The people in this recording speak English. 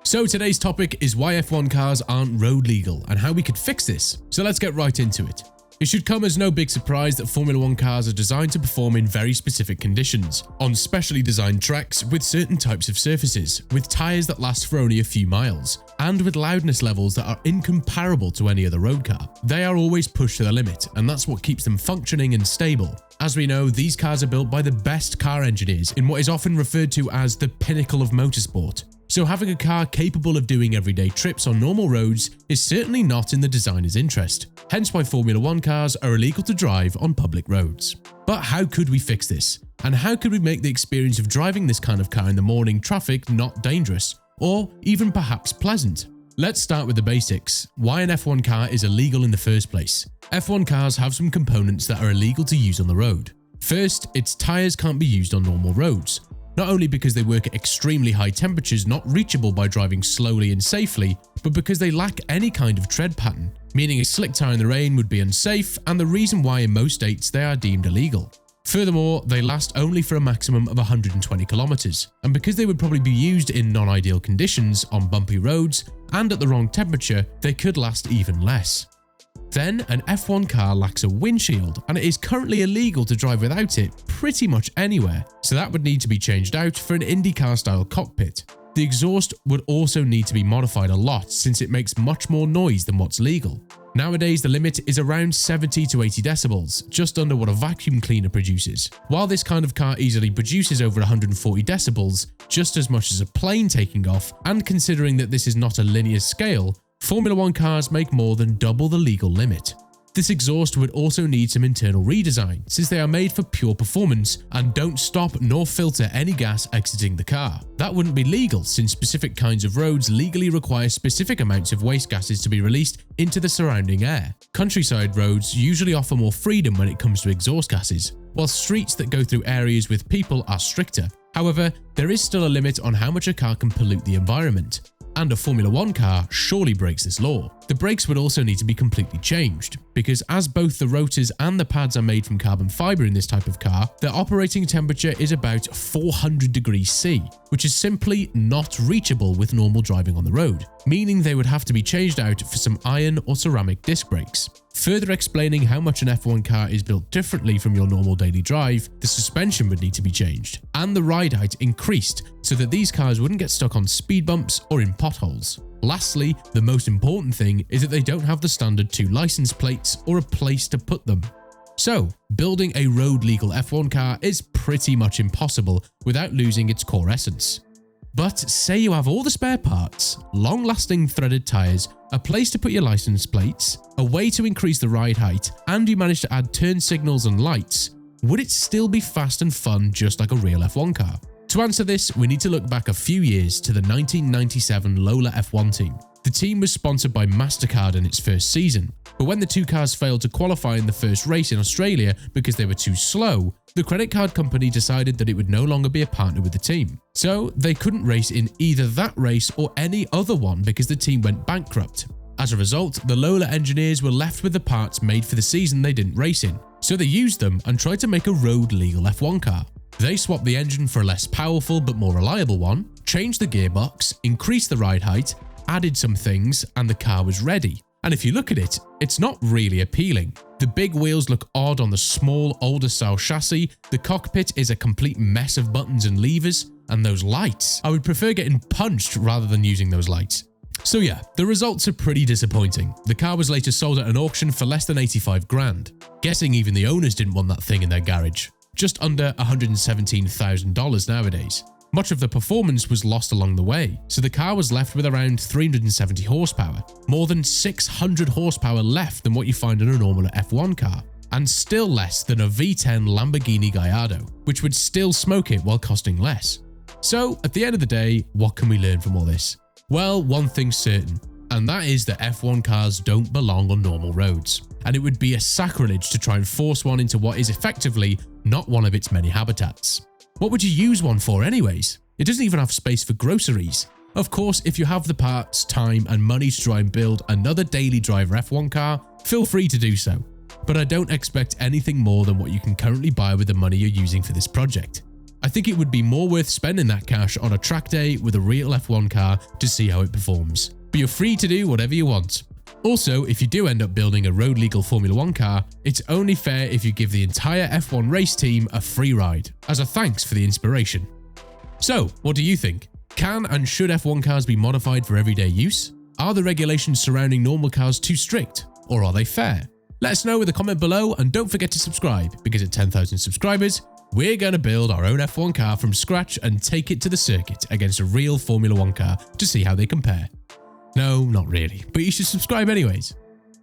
So today's topic is why F1 cars aren't road legal and how we could fix this. So let's get right into it. It should come as no big surprise that Formula 1 cars are designed to perform in very specific conditions, on specially designed tracks with certain types of surfaces, with tyres that last for only a few miles, and with loudness levels that are incomparable to any other road car. They are always pushed to the limit, and that's what keeps them functioning and stable. As we know, these cars are built by the best car engineers in what is often referred to as the pinnacle of motorsport. So having a car capable of doing everyday trips on normal roads is certainly not in the designer's interest, hence why Formula 1 cars are illegal to drive on public roads. But how could we fix this? And how could we make the experience of driving this kind of car in the morning traffic not dangerous, or even perhaps pleasant? Let's start with the basics. Why an F1 car is illegal in the first place. F1 cars have some components that are illegal to use on the road. First, its tyres can't be used on normal roads. Not only because they work at extremely high temperatures not reachable by driving slowly and safely, but because they lack any kind of tread pattern, meaning a slick tyre in the rain would be unsafe and the reason why in most states they are deemed illegal. Furthermore, they last only for a maximum of 120 kilometers, and because they would probably be used in non-ideal conditions on bumpy roads and at the wrong temperature, they could last even less. Then, an F1 car lacks a windshield, and it is currently illegal to drive without it pretty much anywhere, so that would need to be changed out for an IndyCar-style cockpit. The exhaust would also need to be modified a lot since it makes much more noise than what's legal. Nowadays, the limit is around 70 to 80 decibels, just under what a vacuum cleaner produces. While this kind of car easily produces over 140 decibels, just as much as a plane taking off, and considering that this is not a linear scale, Formula 1 cars make more than double the legal limit. This exhaust would also need some internal redesign, since they are made for pure performance and don't stop nor filter any gas exiting the car. That wouldn't be legal, since specific kinds of roads legally require specific amounts of waste gases to be released into the surrounding air. Countryside roads usually offer more freedom when it comes to exhaust gases, while streets that go through areas with people are stricter. However, there is still a limit on how much a car can pollute the environment. And a Formula 1 car surely breaks this law. The brakes would also need to be completely changed, because as both the rotors and the pads are made from carbon fiber in this type of car, their operating temperature is about 400 degrees C, which is simply not reachable with normal driving on the road, meaning they would have to be changed out for some iron or ceramic disc brakes. Further explaining how much an F1 car is built differently from your normal daily drive, the suspension would need to be changed, and the ride height increased so that these cars wouldn't get stuck on speed bumps or in potholes. Lastly, the most important thing is that they don't have the standard 2 license plates or a place to put them. So, building a road-legal F1 car is pretty much impossible without losing its core essence. But say you have all the spare parts, long-lasting threaded tyres, a place to put your license plates, a way to increase the ride height, and you manage to add turn signals and lights, would it still be fast and fun just like a real F1 car? To answer this, we need to look back a few years to the 1997 Lola F1 team. The team was sponsored by MasterCard in its first season, but when the two cars failed to qualify in the first race in Australia because they were too slow, the credit card company decided that it would no longer be a partner with the team. So they couldn't race in either that race or any other one because the team went bankrupt. As a result, the Lola engineers were left with the parts made for the season they didn't race in, so they used them and tried to make a road-legal F1 car. They swapped the engine for a less powerful but more reliable one, changed the gearbox, increased the ride height, added some things, and the car was ready. And if you look at it, it's not really appealing. The big wheels look odd on the small, older style chassis, the cockpit is a complete mess of buttons and levers, and those lights. I would prefer getting punched rather than using those lights. So yeah, the results are pretty disappointing. The car was later sold at an auction for less than 85 grand. Guessing even the owners didn't want that thing in their garage. Just under $117,000 nowadays. Much of the performance was lost along the way, so the car was left with around 370 horsepower, more than 600 horsepower left than what you find in a normal F1 car, and still less than a V10 Lamborghini Gallardo, which would still smoke it while costing less. So, at the end of the day, what can we learn from all this? Well, one thing's certain, and that is that F1 cars don't belong on normal roads, and it would be a sacrilege to try and force one into what is effectively not one of its many habitats. What would you use one for anyways? It doesn't even have space for groceries. Of course, if you have the parts, time, and money to try and build another daily driver F1 car, feel free to do so. But I don't expect anything more than what you can currently buy with the money you're using for this project. I think it would be more worth spending that cash on a track day with a real F1 car to see how it performs. But you're free to do whatever you want. Also, if you do end up building a road legal Formula 1 car, it's only fair if you give the entire F1 race team a free ride, as a thanks for the inspiration. So, what do you think? Can and should F1 cars be modified for everyday use? Are the regulations surrounding normal cars too strict, or are they fair? Let us know with a comment below, and don't forget to subscribe, because at 10,000 subscribers, we're going to build our own F1 car from scratch and take it to the circuit against a real Formula 1 car to see how they compare. No, not really, but you should subscribe anyways.